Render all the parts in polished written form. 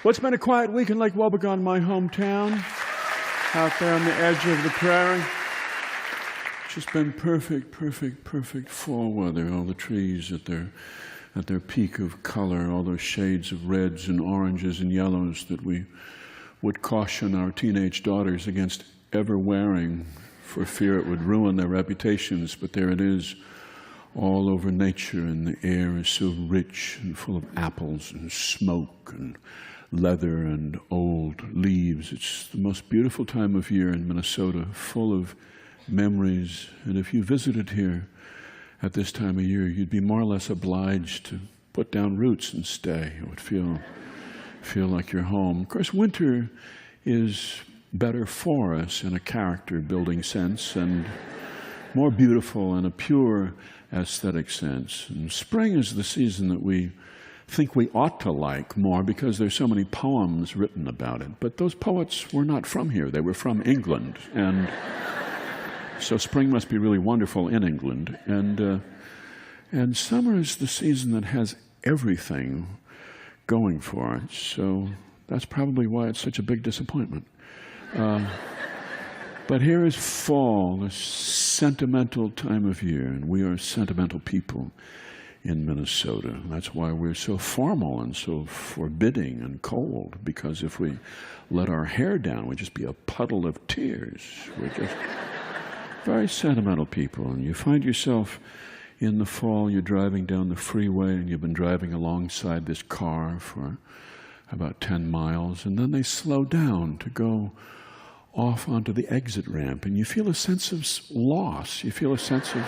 Well, it's been a quiet week in Lake Wobegon, my hometown, out there on the edge of the prairie. It's just been perfect fall weather. All the trees at their peak of color, all those shades of reds and oranges and yellows that we would caution our teenage daughters against ever wearing for fear it would ruin their reputations. But there it is, all over nature, and the air is so rich and full of apples and smoke and leather and old leaves. It's the most beautiful time of year in Minnesota, full of memories. And if you visited here at this time of year, you'd be more or less obliged to put down roots and stay. It would feel like you're home. Of course, winter is better for us in a character-building sense and more beautiful in a pure aesthetic sense. And spring is the season that we think we ought to like more because there's so many poems written about it. But those poets were not from here. They were from England. And so spring must be really wonderful in England. And summer is the season that has everything going for it. So that's probably why it's such a big disappointment. But here is fall, this sentimental time of year, and we are sentimental people in Minnesota. That's why we're so formal and so forbidding and cold, because if we let our hair down, we'd just be a puddle of tears. We're just very sentimental people. And you find yourself in the fall, you're driving down the freeway, and you've been driving alongside this car for about 10 miles, and then they slow down to go off onto the exit ramp, and you feel a sense of loss. You feel a sense of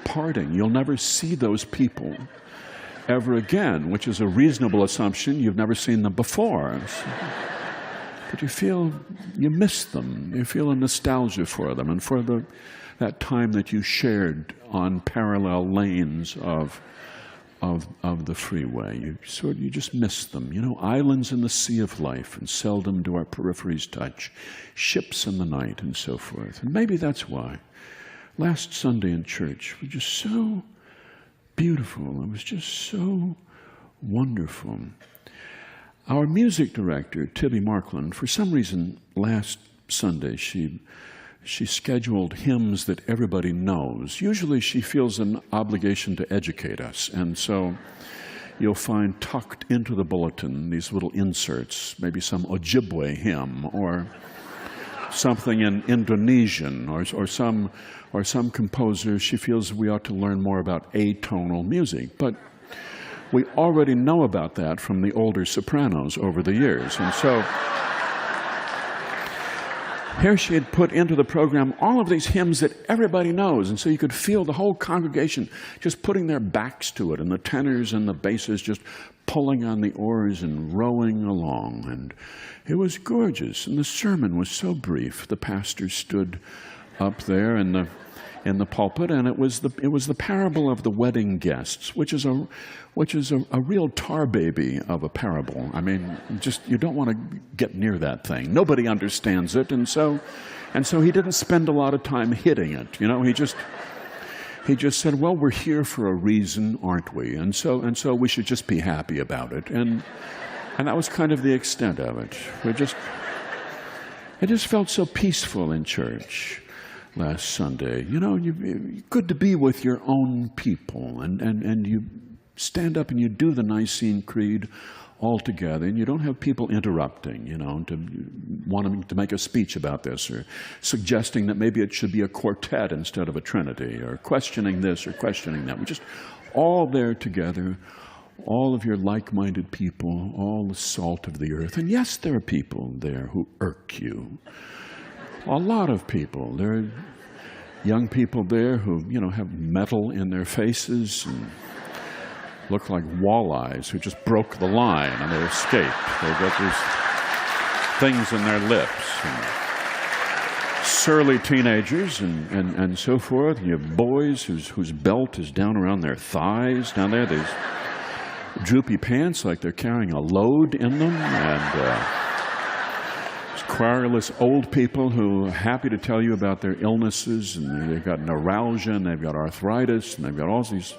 parting. You'll never see those people ever again, which is a reasonable assumption. You've never seen them before. But you feel you miss them. You feel a nostalgia for them and for that time that you shared on parallel lanes of the freeway. You just miss them. You know, islands in the sea of life, and seldom do our peripheries touch. Ships in the night and so forth. And maybe that's why last Sunday in church was just so beautiful. It was just so wonderful. Our music director, Tibby Markland, for some reason last Sunday she scheduled hymns that everybody knows. Usually she feels an obligation to educate us, and so you'll find tucked into the bulletin these little inserts, maybe some Ojibwe hymn or something in Indonesian or some composer she feels we ought to learn more about atonal music. But we already know about that from the older sopranos over the years. And so here she had put into the program all of these hymns that everybody knows, and so you could feel the whole congregation just putting their backs to it, and the tenors and the basses just pulling on the oars and rowing along. And it was gorgeous, and the sermon was so brief. The pastor stood up there in the pulpit, and it was the parable of the wedding guests, which is a real tar baby of a parable. I mean, just you don't want to get near that thing. Nobody understands it, and so he didn't spend a lot of time hitting it. You know, he just said, "Well, we're here for a reason, aren't we? And so we should just be happy about it." And that was kind of the extent of it. It just felt so peaceful in church last Sunday. You know, good to be with your own people, and you stand up and you do the Nicene Creed all together, and you don't have people interrupting, you know, wanting to make a speech about this, or suggesting that maybe it should be a quartet instead of a trinity, or questioning this or questioning that. We're just all there together, all of your like-minded people, all the salt of the earth. And yes, there are people there who irk you. A lot of people. There are young people there who, you know, have metal in their faces and look like walleyes who just broke the line and they escaped. They've got these things in their lips. And surly teenagers and so forth. You have boys whose belt is down around their thighs down there. These droopy pants like they're carrying a load in them. And querulous old people who are happy to tell you about their illnesses, and they've got neuralgia, and they've got arthritis, and they've got all these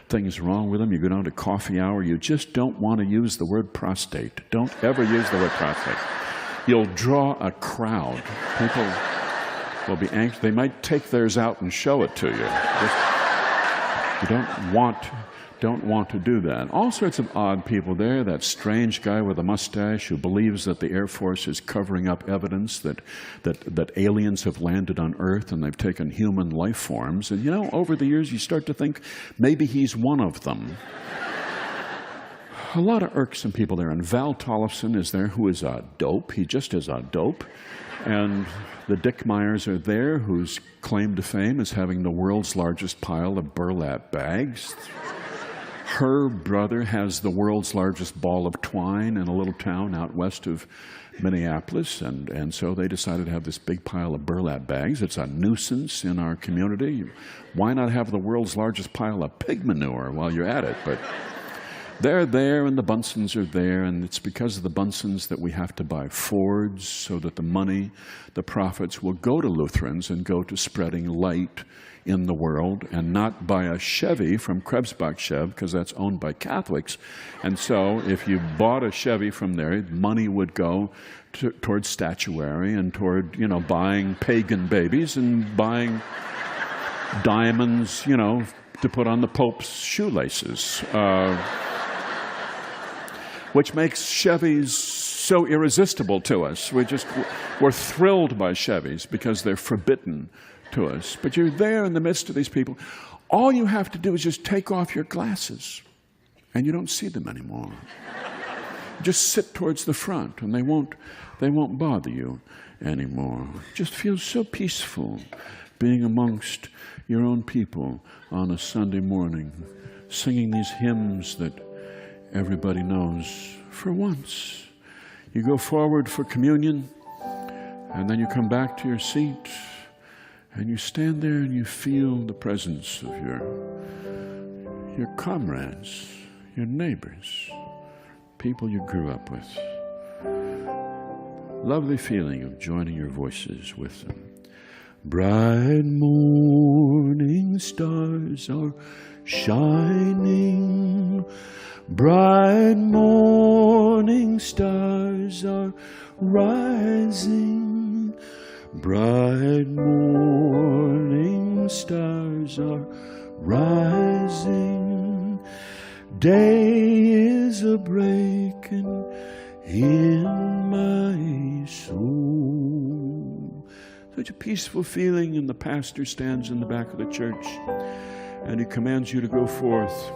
things wrong with them. You go down to coffee hour, you just don't want to use the word prostate. Don't ever use the word prostate. You'll draw a crowd. People will be anxious. They might take theirs out and show it to you. You don't want to do that. All sorts of odd people there. That strange guy with a mustache who believes that the Air Force is covering up evidence that aliens have landed on Earth and they've taken human life forms. And over the years you start to think maybe he's one of them. A lot of irksome people there. And Val Tollefson is there, who is a dope. He just is a dope. And the Dick Meyers are there, whose claim to fame is having the world's largest pile of burlap bags. Her brother has the world's largest ball of twine in a little town out west of Minneapolis, and so they decided to have this big pile of burlap bags. It's a nuisance in our community. Why not have the world's largest pile of pig manure while you're at it? But they're there, and the Bunsons are there, and it's because of the Bunsons that we have to buy Fords so that the money, the profits, will go to Lutherans and go to spreading light in the world, and not buy a Chevy from Krebsbach Chev, because that's owned by Catholics. And so if you bought a Chevy from there, money would go towards statuary and toward, buying pagan babies and buying diamonds, to put on the Pope's shoelaces. Which makes Chevys so irresistible to us. We're thrilled by Chevys because they're forbidden to us. But you're there in the midst of these people. All you have to do is just take off your glasses, and you don't see them anymore. Just sit towards the front, and they won't bother you anymore. It just feels so peaceful being amongst your own people on a Sunday morning, singing these hymns that everybody knows for once. You go forward for communion, and then you come back to your seat, and you stand there and you feel the presence of your comrades, your neighbors, people you grew up with. Lovely feeling of joining your voices with them. Bright morning stars are shining. Bright morning stars are rising. Bright morning stars are rising. Day is a breaking in my soul. Such a peaceful feeling, and the pastor stands in the back of the church and he commands you to go forth.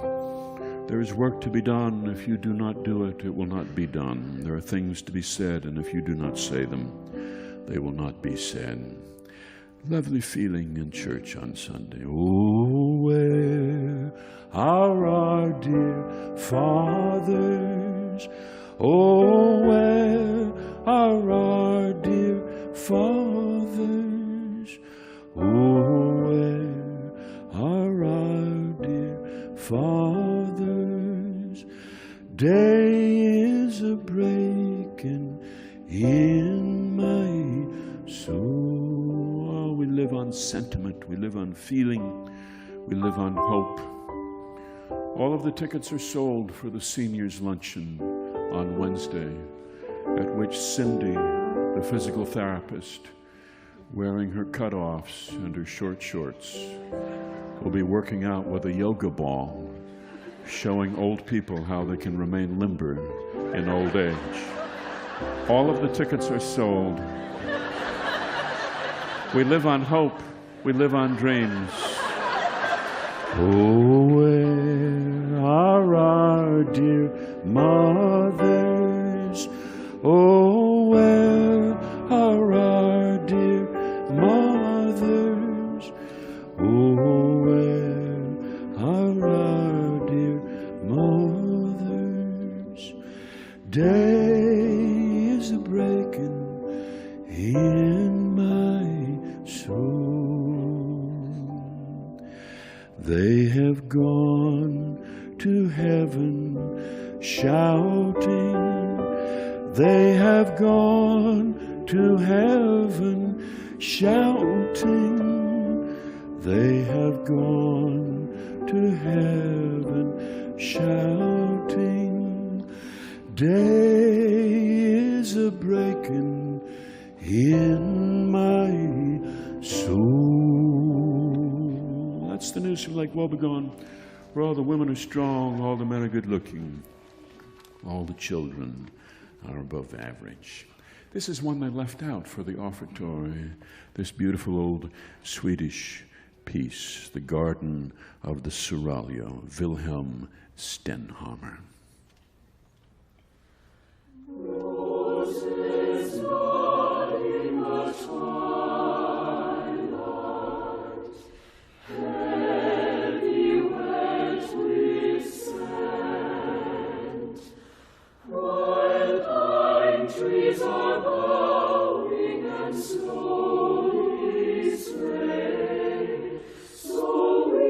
There is work to be done. If you do not do it, it will not be done. There are things to be said, and if you do not say them, they will not be said. Lovely feeling in church on Sunday. Oh, where are our dear fathers? Oh, where are our dear fathers? Oh, where are our dear fathers? Day is a breaking in my soul. Oh, we live on sentiment, we live on feeling, we live on hope. All of the tickets are sold for the seniors' luncheon on Wednesday, at which Cindy, the physical therapist, wearing her cutoffs and her short shorts, will be working out with a yoga ball, showing old people how they can remain limber in old age. All of the tickets are sold. We live on hope. We live on dreams. Oh, where are our dear mothers? Oh, where are our dear mothers? Oh, where are our dear mothers? Day is a breaking in my soul. They have gone to heaven shouting. They have gone to heaven shouting. They have gone to heaven shouting, day is a breaking in my soul. That's the news from Lake Wobegon, where all the women are strong, all the men are good looking, all the children are above average. This is one they left out for the offertory, this beautiful old Swedish piece, The Garden of the Seraglio, Wilhelm Stenhammar. Roses bud in the twilight, heavy wet with scent, while pine trees are bowing and slowly sway, so weak,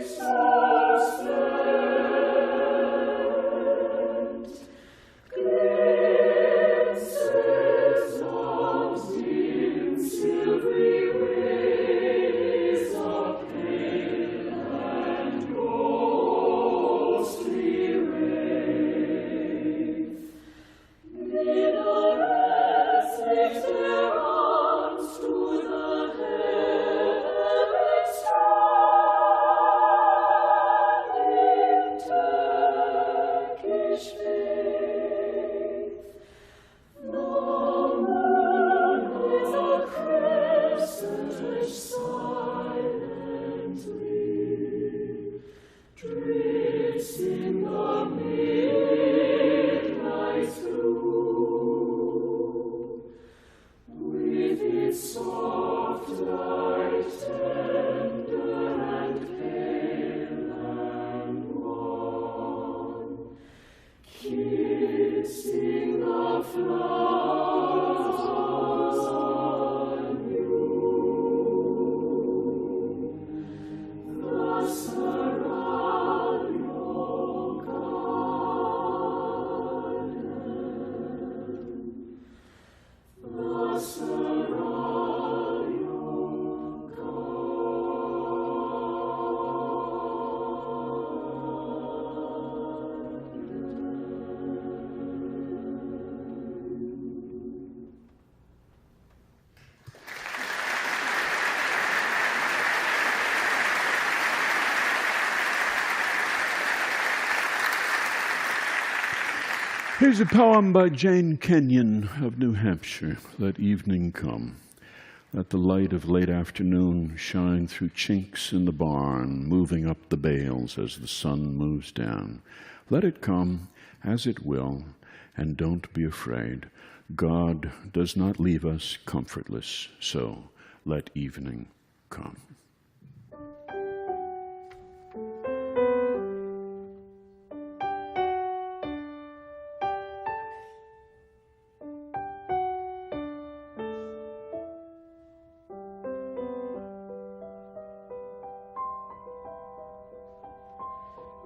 so stand. Glimpses of dim silvery waves of pale and ghostly wraith. Minarets lift their arms to the heavens striving Turkish faith. The moon is a crescent silently, drifts in the midnight's blue, with its soft light tender and pale and wan, kissing the flowers anew. The Seraglio garden, the Seraglio Here's a poem by Jane Kenyon of New Hampshire. Let evening come. Let the light of late afternoon shine through chinks in the barn, moving up the bales as the sun moves down. Let it come as it will, and don't be afraid. God does not leave us comfortless, so let evening come.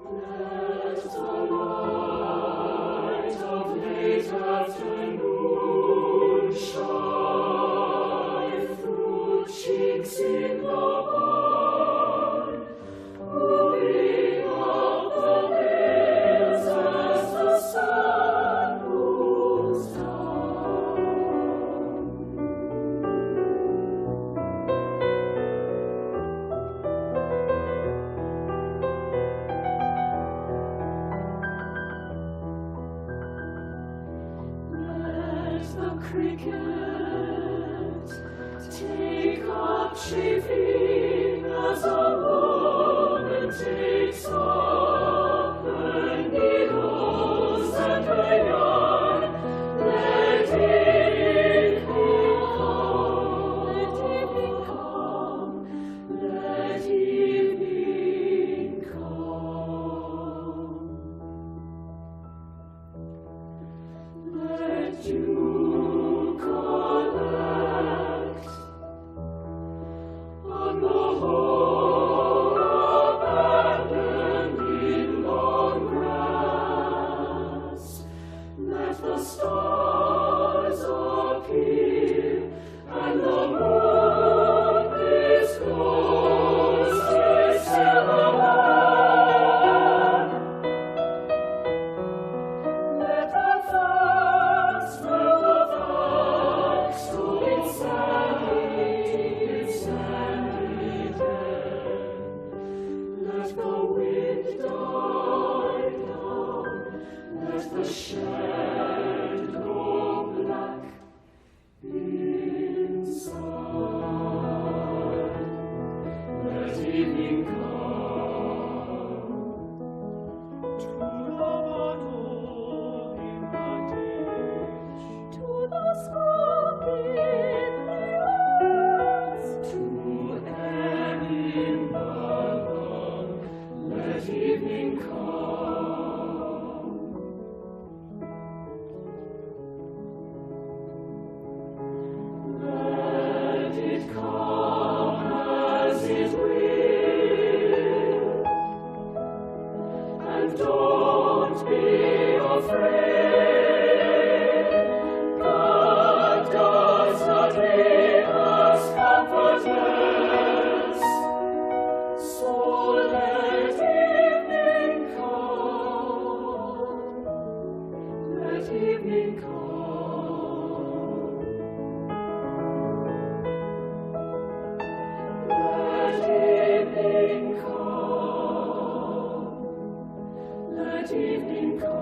Let the light of late afternoon shine through chinks in the barn, moving up the bales as the sun goes down. Let the cricket take up chafing as a woman takes up her needles and her yarn. Let evening come, let evening come, let evening come. Let you collect be afraid. God does not leave us comfortless. So let evening come. Let evening come. Let evening come. Let evening come.